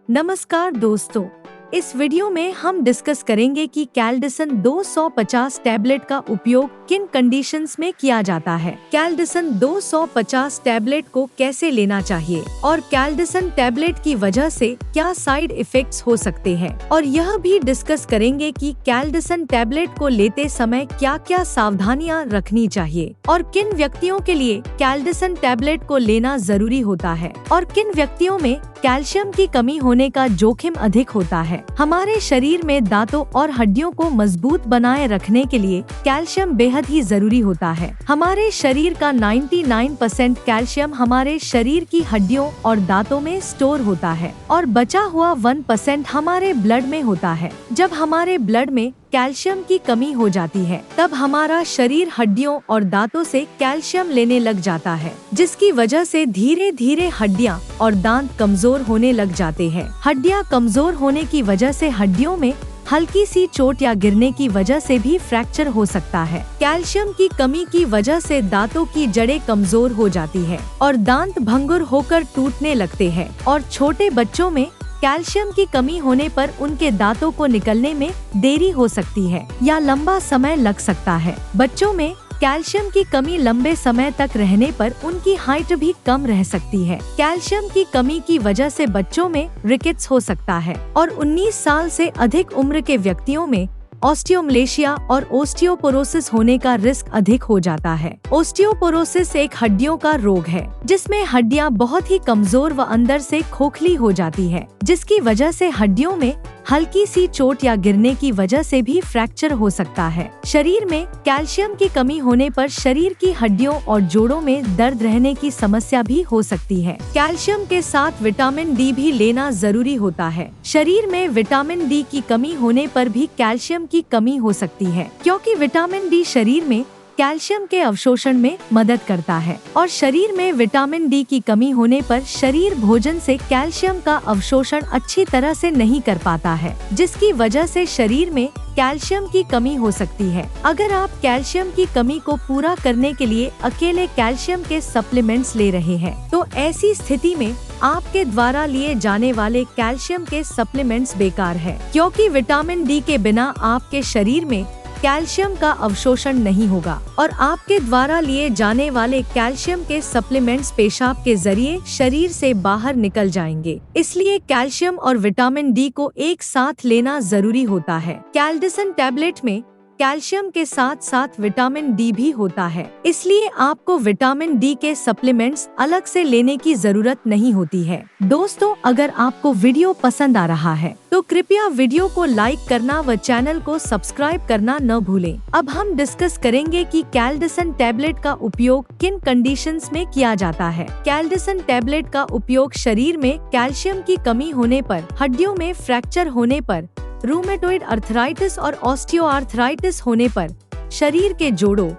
नमस्कार दोस्तों, इस वीडियो में हम डिस्कस करेंगे कि कैल्डिसन 250 टैबलेट का उपयोग किन कंडीशंस में किया जाता है। कैल्डिसन 250 टैबलेट को कैसे लेना चाहिए और कैल्डिसन टैबलेट की वजह से क्या साइड इफेक्ट्स हो सकते हैं, और यह भी डिस्कस करेंगे कि कैल्डिसन टैबलेट को लेते समय क्या क्या सावधानियां रखनी चाहिए और किन व्यक्तियों के लिए कैल्डिसन टैबलेट को लेना जरूरी होता है और किन व्यक्तियों में कैल्शियम की कमी होने का जोखिम अधिक होता है। हमारे शरीर में दांतों और हड्डियों को मजबूत बनाए रखने के लिए कैल्शियम बेहद ही जरूरी होता है। हमारे शरीर का 99% कैल्शियम हमारे शरीर की हड्डियों और दांतों में स्टोर होता है और बचा हुआ 1% हमारे ब्लड में होता है। जब हमारे ब्लड में कैल्शियम की कमी हो जाती है तब हमारा शरीर हड्डियों और दांतों से कैल्शियम लेने लग जाता है, जिसकी वजह से धीरे धीरे हड्डियां और दांत कमजोर होने लग जाते हैं। हड्डियां कमजोर होने की वजह से हड्डियों में हल्की सी चोट या गिरने की वजह से भी फ्रैक्चर हो सकता है। कैल्शियम की कमी की वजह से दांतों की जड़ें कमजोर हो जाती है और दांत भंगुर होकर टूटने लगते हैं, और छोटे बच्चों में कैल्शियम की कमी होने पर उनके दांतों को निकलने में देरी हो सकती है या लंबा समय लग सकता है। बच्चों में कैल्शियम की कमी लंबे समय तक रहने पर उनकी हाइट भी कम रह सकती है। कैल्शियम की कमी की वजह से बच्चों में रिकेट्स हो सकता है और 19 साल से अधिक उम्र के व्यक्तियों में ऑस्टियोमलेशिया और ओस्टियोपोरोसिस होने का रिस्क अधिक हो जाता है। ओस्टियोपोरोसिस एक हड्डियों का रोग है जिसमें हड्डियां बहुत ही कमजोर व अंदर से खोखली हो जाती है, जिसकी वजह से हड्डियों में हल्की सी चोट या गिरने की वजह से भी फ्रैक्चर हो सकता है। शरीर में कैल्शियम की कमी होने पर शरीर की हड्डियों और जोड़ों में दर्द रहने की समस्या भी हो सकती है। कैल्शियम के साथ विटामिन डी भी लेना जरूरी होता है। शरीर में विटामिन डी की कमी होने पर भी कैल्शियम की कमी हो सकती है, क्योंकि विटामिन डी शरीर में कैल्शियम के अवशोषण में मदद करता है, और शरीर में विटामिन डी की कमी होने पर शरीर भोजन से कैल्शियम का अवशोषण अच्छी तरह से नहीं कर पाता है, जिसकी वजह से शरीर में कैल्शियम की कमी हो सकती है। अगर आप कैल्शियम की कमी को पूरा करने के लिए अकेले कैल्शियम के सप्लीमेंट्स ले रहे हैं, तो ऐसी स्थिति में आपके द्वारा लिए जाने वाले कैल्शियम के सप्लीमेंट्स बेकार है, क्योंकि विटामिन डी के बिना आपके शरीर में कैल्शियम का अवशोषण नहीं होगा और आपके द्वारा लिए जाने वाले कैल्शियम के सप्लीमेंट्स पेशाब के जरिए शरीर से बाहर निकल जाएंगे। इसलिए कैल्शियम और विटामिन डी को एक साथ लेना जरूरी होता है। कैल्डिसन टैबलेट में कैल्शियम के साथ साथ विटामिन डी भी होता है, इसलिए आपको विटामिन डी के सप्लीमेंट्स अलग से लेने की जरूरत नहीं होती है। दोस्तों, अगर आपको वीडियो पसंद आ रहा है तो कृपया वीडियो को लाइक करना व चैनल को सब्सक्राइब करना न भूलें। अब हम डिस्कस करेंगे कि कैल्डिसन टैबलेट का उपयोग किन कंडीशंस में किया जाता है। कैल्डिसन टैबलेट का उपयोग शरीर में कैल्शियम की कमी होने पर, हड्डियों में फ्रैक्चर होने पर, रूमेटोइड अर्थराइटिस और ऑस्टियोआर्थराइटिस होने पर, शरीर के जोड़ों,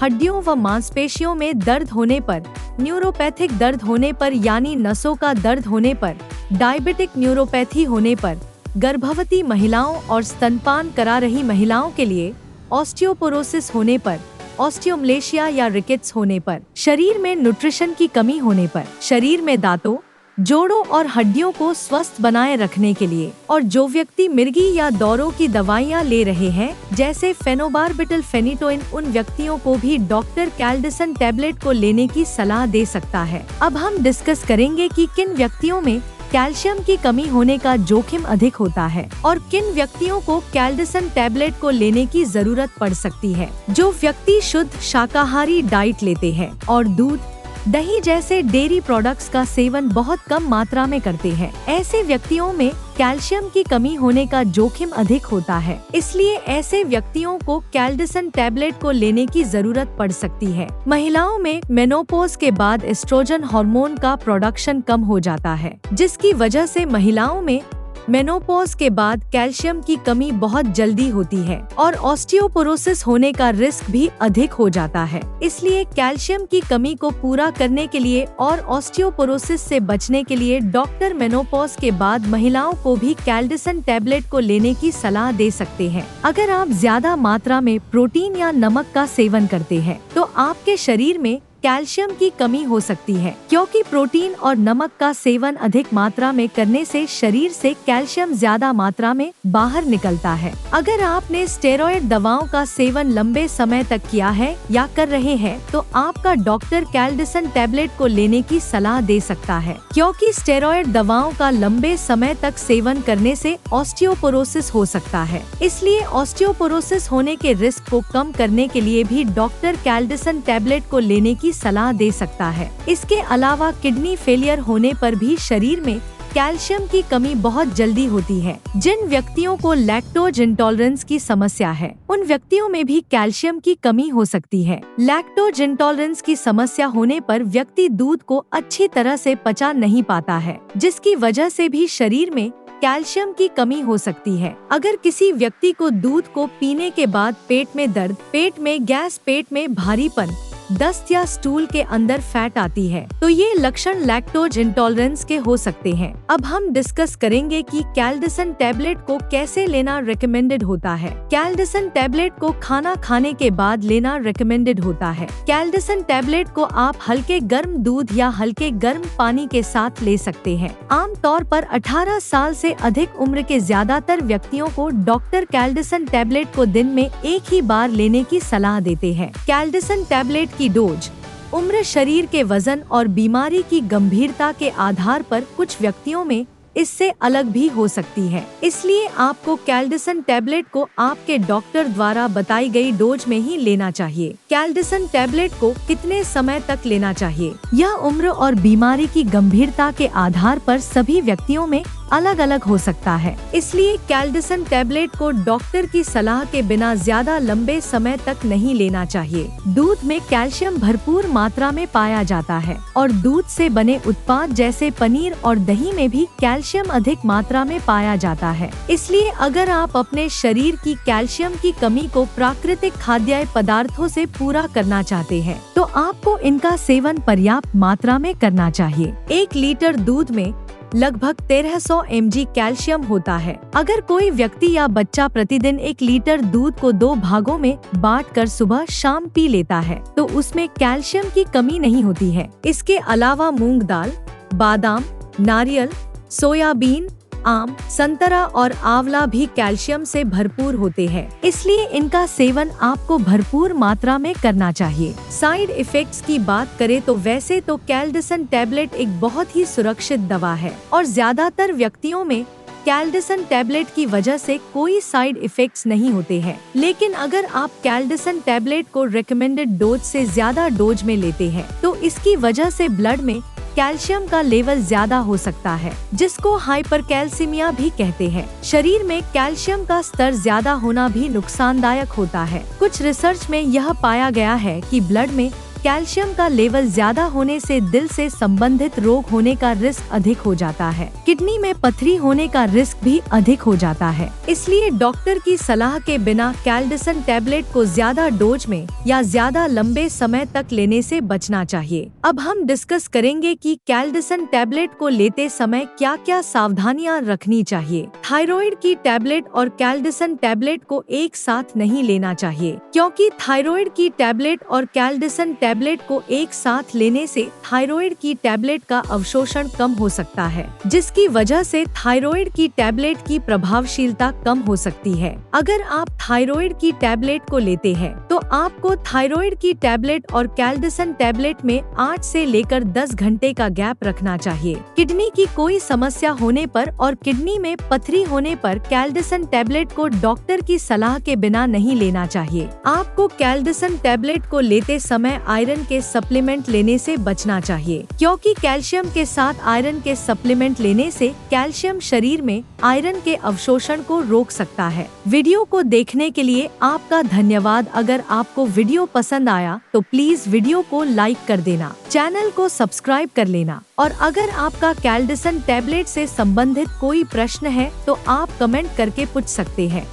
हड्डियों व मांसपेशियों में दर्द होने पर, न्यूरोपैथिक दर्द होने पर यानी नसों का दर्द होने पर, डायबिटिक न्यूरोपैथी होने पर, गर्भवती महिलाओं और स्तनपान करा रही महिलाओं के लिए ऑस्टियोपोरोसिस होने पर, ऑस्टियोमलेशिया या रिकेट्स होने पर, शरीर में न्यूट्रिशन की कमी होने पर, शरीर में दांतों, जोड़ों और हड्डियों को स्वस्थ बनाए रखने के लिए, और जो व्यक्ति मिर्गी या दौरों की दवाइयाँ ले रहे हैं जैसे फेनोबार्बिटल फेनिटोइन, उन व्यक्तियों को भी डॉक्टर कैल्डिसन टैबलेट को लेने की सलाह दे सकता है। अब हम डिस्कस करेंगे कि किन व्यक्तियों में कैल्शियम की कमी होने का जोखिम अधिक होता है और किन व्यक्तियों को कैल्डिसन टैबलेट को लेने की जरूरत पड़ सकती है। जो व्यक्ति शुद्ध शाकाहारी डाइट लेते हैं और दूध, दही जैसे डेयरी प्रोडक्ट्स का सेवन बहुत कम मात्रा में करते हैं, ऐसे व्यक्तियों में कैल्शियम की कमी होने का जोखिम अधिक होता है। इसलिए ऐसे व्यक्तियों को कैल्डिसन टैबलेट को लेने की जरूरत पड़ सकती है। महिलाओं में मेनोपॉज के बाद एस्ट्रोजन हार्मोन का प्रोडक्शन कम हो जाता है, जिसकी वजह से महिलाओं में मेनोपॉज के बाद कैल्शियम की कमी बहुत जल्दी होती है और ऑस्टियोपोरोसिस होने का रिस्क भी अधिक हो जाता है। इसलिए कैल्शियम की कमी को पूरा करने के लिए और ऑस्टियोपोरोसिस से बचने के लिए डॉक्टर मेनोपॉज के बाद महिलाओं को भी कैल्डिसन टैबलेट को लेने की सलाह दे सकते हैं। अगर आप ज्यादा मात्रा में प्रोटीन या नमक का सेवन करते हैं तो आपके शरीर में कैल्शियम की कमी हो सकती है, क्योंकि प्रोटीन और नमक का सेवन अधिक मात्रा में करने से शरीर से कैल्शियम ज्यादा मात्रा में बाहर निकलता है। अगर आपने स्टेरॉयड दवाओं का सेवन लंबे समय तक किया है या कर रहे हैं, तो आपका डॉक्टर कैल्डिसन टैबलेट को लेने की सलाह दे सकता है, क्योंकि स्टेरॉयड दवाओं का लंबे समय तक सेवन करने से ऑस्टियोपोरोसिस हो सकता है। इसलिए ऑस्टियोपोरोसिस होने के रिस्क को कम करने के लिए भी डॉक्टर कैल्डिसन टैबलेट को लेने की सलाह दे सकता है। इसके अलावा किडनी फेलियर होने पर भी शरीर में कैल्शियम की कमी बहुत जल्दी होती है। जिन व्यक्तियों को लैक्टोज इंटॉलरेंस की समस्या है, उन व्यक्तियों में भी कैल्शियम की कमी हो सकती है। लैक्टोज इंटॉलरेंस की समस्या होने पर व्यक्ति दूध को अच्छी तरह से पचा नहीं पाता है, जिसकी वजह से भी शरीर में कैल्शियम की कमी हो सकती है। अगर किसी व्यक्ति को दूध को पीने के बाद पेट में दर्द, पेट में गैस, पेट में भारीपन, दस्त या स्टूल के अंदर फैट आती है, तो ये लक्षण लैक्टोज इंटॉलरेंस के हो सकते हैं। अब हम डिस्कस करेंगे कि कैल्डिसन टैबलेट को कैसे लेना रिकमेंडेड होता है। कैल्डिसन टैबलेट को खाना खाने के बाद लेना रिकमेंडेड होता है। कैल्डिसन टैबलेट को आप हल्के गर्म दूध या हल्के गर्म पानी के साथ ले सकते हैं। आमतौर पर 18 साल से अधिक उम्र के ज्यादातर व्यक्तियों को डॉक्टर कैल्डिसन टैबलेट को दिन में एक ही बार लेने की सलाह देते हैं। कैल्डिसन टैबलेट की डोज उम्र, शरीर के वजन और बीमारी की गंभीरता के आधार पर कुछ व्यक्तियों में इससे अलग भी हो सकती है। इसलिए आपको कैल्डिसन टैबलेट को आपके डॉक्टर द्वारा बताई गई डोज में ही लेना चाहिए। कैल्डिसन टैबलेट को कितने समय तक लेना चाहिए, यह उम्र और बीमारी की गंभीरता के आधार पर सभी व्यक्तियों में अलग अलग हो सकता है। इसलिए कैल्डिसन टैबलेट को डॉक्टर की सलाह के बिना ज्यादा लंबे समय तक नहीं लेना चाहिए। दूध में कैल्शियम भरपूर मात्रा में पाया जाता है और दूध से बने उत्पाद जैसे पनीर और दही में भी कैल्शियम अधिक मात्रा में पाया जाता है। इसलिए अगर आप अपने शरीर की कैल्शियम की कमी को प्राकृतिक खाद्य पदार्थों से पूरा करना चाहते हैं, तो आपको इनका सेवन पर्याप्त मात्रा में करना चाहिए। 1 लीटर दूध में लगभग 1300 mg कैल्शियम होता है। अगर कोई व्यक्ति या बच्चा प्रतिदिन 1 लीटर दूध को 2 भागों में बांटकर सुबह शाम पी लेता है, तो उसमें कैल्शियम की कमी नहीं होती है। इसके अलावा मूंग दाल, बादाम, नारियल, सोयाबीन, आम, संतरा और आंवला भी कैल्शियम से भरपूर होते हैं। इसलिए इनका सेवन आपको भरपूर मात्रा में करना चाहिए। साइड इफेक्ट्स की बात करें तो वैसे तो कैल्डिसन टैबलेट एक बहुत ही सुरक्षित दवा है और ज्यादातर व्यक्तियों में कैल्डिसन टैबलेट की वजह से कोई साइड इफेक्ट्स नहीं होते हैं। लेकिन अगर आप कैल्डिसन टैबलेट को रिकमेंडेड डोज से ज्यादा डोज में लेते हैं, तो इसकी वजह से ब्लड में कैल्शियम का लेवल ज्यादा हो सकता है, जिसको हाइपरकैल्सीमिया भी कहते हैं। शरीर में कैल्शियम का स्तर ज्यादा होना भी नुकसानदायक होता है। कुछ रिसर्च में यह पाया गया है कि ब्लड में कैल्शियम का लेवल ज्यादा होने से दिल से संबंधित रोग होने का रिस्क अधिक हो जाता है। किडनी में पथरी होने का रिस्क भी अधिक हो जाता है। इसलिए डॉक्टर की सलाह के बिना कैल्डिसन टैबलेट को ज्यादा डोज में या ज्यादा लंबे समय तक लेने से बचना चाहिए। अब हम डिस्कस करेंगे कि कैल्डिसन टैबलेट को लेते समय क्या क्या सावधानियां रखनी चाहिए। थायराइड की टैबलेट और कैल्डिसन टैबलेट को एक साथ नहीं लेना चाहिए, क्योंकि थायराइड की टैबलेट और कैल्डिसन टैबलेट को एक साथ लेने से थायराइड की टैबलेट का अवशोषण कम हो सकता है, जिसकी वजह से थायराइड की टैबलेट की प्रभावशीलता कम हो सकती है। अगर आप थायराइड की टैबलेट को लेते हैं, तो आपको थायराइड की टैबलेट और कैल्डिसन टैबलेट में 8 से लेकर 10 घंटे का गैप रखना चाहिए। किडनी की कोई समस्या होने पर और किडनी में पथरी होने पर कैल्डिसन टैबलेट को डॉक्टर की सलाह के बिना नहीं लेना चाहिए। आपको कैल्डिसन टैबलेट को लेते समय आयरन के सप्लीमेंट लेने से बचना चाहिए, क्योंकि कैल्शियम के साथ आयरन के सप्लीमेंट लेने से कैल्शियम शरीर में आयरन के अवशोषण को रोक सकता है। वीडियो को देखने के लिए आपका धन्यवाद। अगर आपको वीडियो पसंद आया तो प्लीज वीडियो को लाइक कर देना, चैनल को सब्सक्राइब कर लेना और अगर आपका कैल्डिसन टैबलेट से संबंधित कोई प्रश्न है तो आप कमेंट करके पूछ सकते हैं।